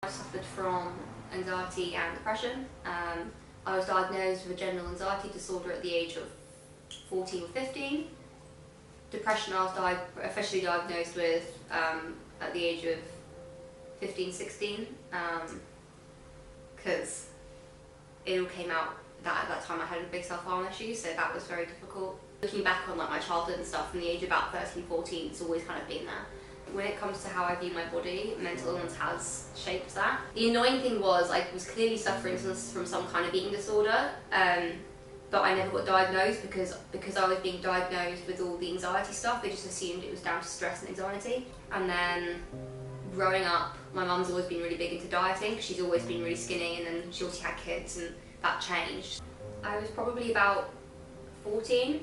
I suffered from anxiety and depression. I was diagnosed with a general anxiety disorder at the age of 14 or 15. Depression I was officially diagnosed with at the age of 15, 16, because it all came out that at that time I had a big self-harm issue, so that was very difficult. Looking back on like my childhood and stuff from the age of about 13, 14, it's always kind of been there. When it comes to how I view my body, mental illness has shaped that. The annoying thing was I was clearly suffering from some kind of eating disorder, but I never got diagnosed because I was being diagnosed with all the anxiety stuff. They just assumed it was down to stress and anxiety. And then growing up, my mum's always been really big into dieting. She's always been really skinny, and then she also had kids, and that changed. I was probably about 14.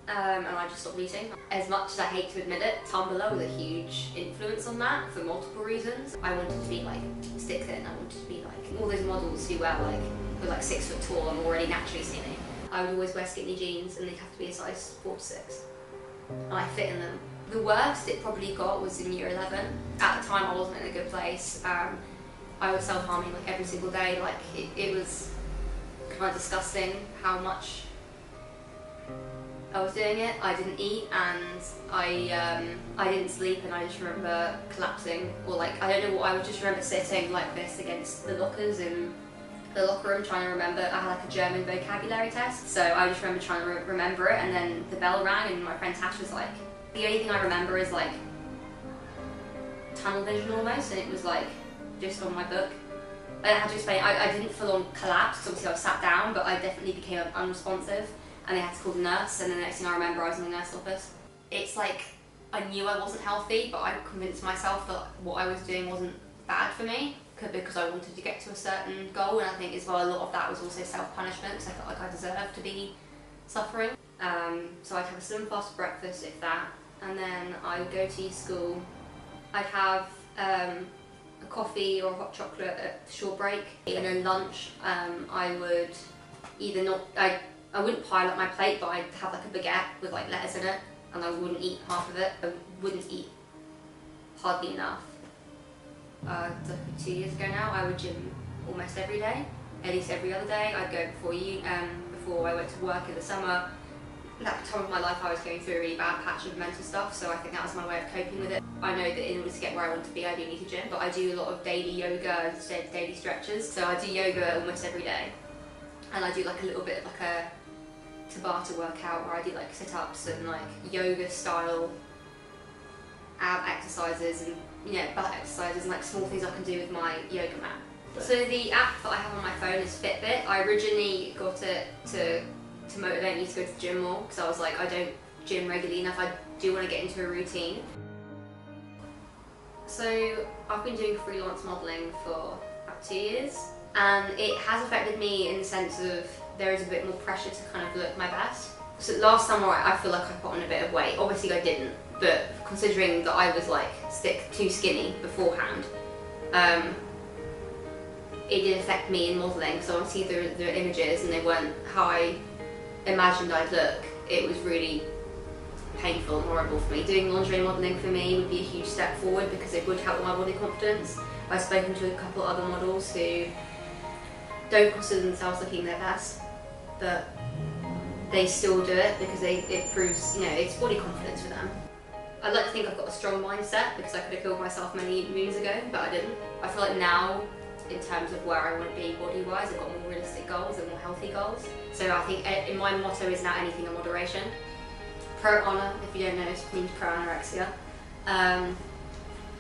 And I just stopped eating. As much as I hate to admit it, Tumblr was a huge influence on that for multiple reasons. I wanted to be like stick thin. I wanted to be like all those models who were like 6 foot tall and already naturally skinny. I would always wear skinny jeans, and they'd have to be a size 4 to 6. And I fit in them. The worst it probably got was in year 11. At the time, I wasn't in a good place. I was self-harming like every single day. Like it was kind of disgusting how much I was doing it. I didn't eat, and I didn't sleep, and I just remember collapsing, or like I don't know what, I would just remember sitting like this against the lockers in the locker room trying to remember. I had like a German vocabulary test, so I just remember trying to remember it, and then the bell rang and my friend Tash was like, the only thing I remember is like tunnel vision almost, and it was like just on my book. I had to explain, I didn't full on collapse because obviously I was sat down, but I definitely became unresponsive. And they had to call the nurse, and the next thing I remember I was in the nurse's office. It's like, I knew I wasn't healthy, but I convinced myself that what I was doing wasn't bad for me, because I wanted to get to a certain goal, and I think as well a lot of that was also self-punishment, because I felt like I deserved to be suffering. So I'd have a slim fast breakfast, if that, and then I would go to school. I'd have a coffee or a hot chocolate at short break, and then lunch I would either not, I wouldn't pile up my plate, but I'd have like a baguette with like lettuce in it, and I wouldn't eat half of it. I wouldn't eat hardly enough. 2 years ago now, I would gym almost every day, at least every other day. I'd go before I went to work in the summer. At the time of my life, I was going through a really bad patch of mental stuff, so I think that was my way of coping with it. I know that in order to get where I want to be, I do need to gym, but I do a lot of daily yoga and daily stretches. So I do yoga almost every day, and I do like a little bit of like a Tabata workout where I do like sit-ups and like yoga style ab exercises and butt exercises and like small things I can do with my yoga mat. So the app that I have on my phone is Fitbit. I originally got it to motivate me to go to the gym more, because I was like, I don't gym regularly enough, I do want to get into a routine. So I've been doing freelance modelling for about 2 years, and it has affected me in the sense of there is a bit more pressure to kind of look my best. So last summer I feel like I put on a bit of weight. Obviously I didn't, but considering that I was like too skinny beforehand, it did affect me in modelling, because obviously the images and they weren't how I imagined I'd look. It was really painful and horrible for me. Doing lingerie modelling for me would be a huge step forward, because it would help my body confidence. I've spoken to a couple other models who don't consider themselves looking their best, but they still do it because it proves, it's body confidence for them. I'd like to think I've got a strong mindset, because I could have killed myself many moons ago, but I didn't. I feel like now, in terms of where I want to be body-wise, I've got more realistic goals and more healthy goals. So I think my motto is now anything in moderation. Pro-honor, if you don't know, it means pro-anorexia.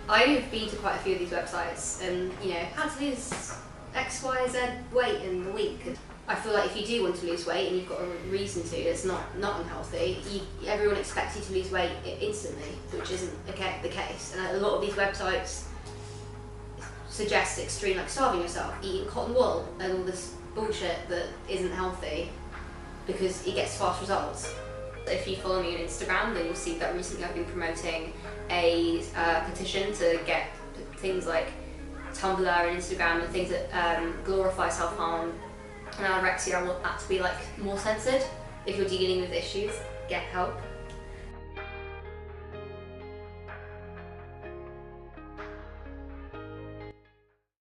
I've been to quite a few of these websites, and how to lose X, Y, Z weight in a week. I feel like if you do want to lose weight and you've got a reason to, it's not unhealthy. Everyone expects you to lose weight instantly, which isn't the case. And a lot of these websites suggest extreme, like starving yourself, eating cotton wool, and all this bullshit that isn't healthy because it gets fast results. If you follow me on Instagram, then you'll see that recently I've been promoting a petition to get things like Tumblr and Instagram and things that glorify self-harm and anorexia. I want that to be like more censored. If you're dealing with issues, get help.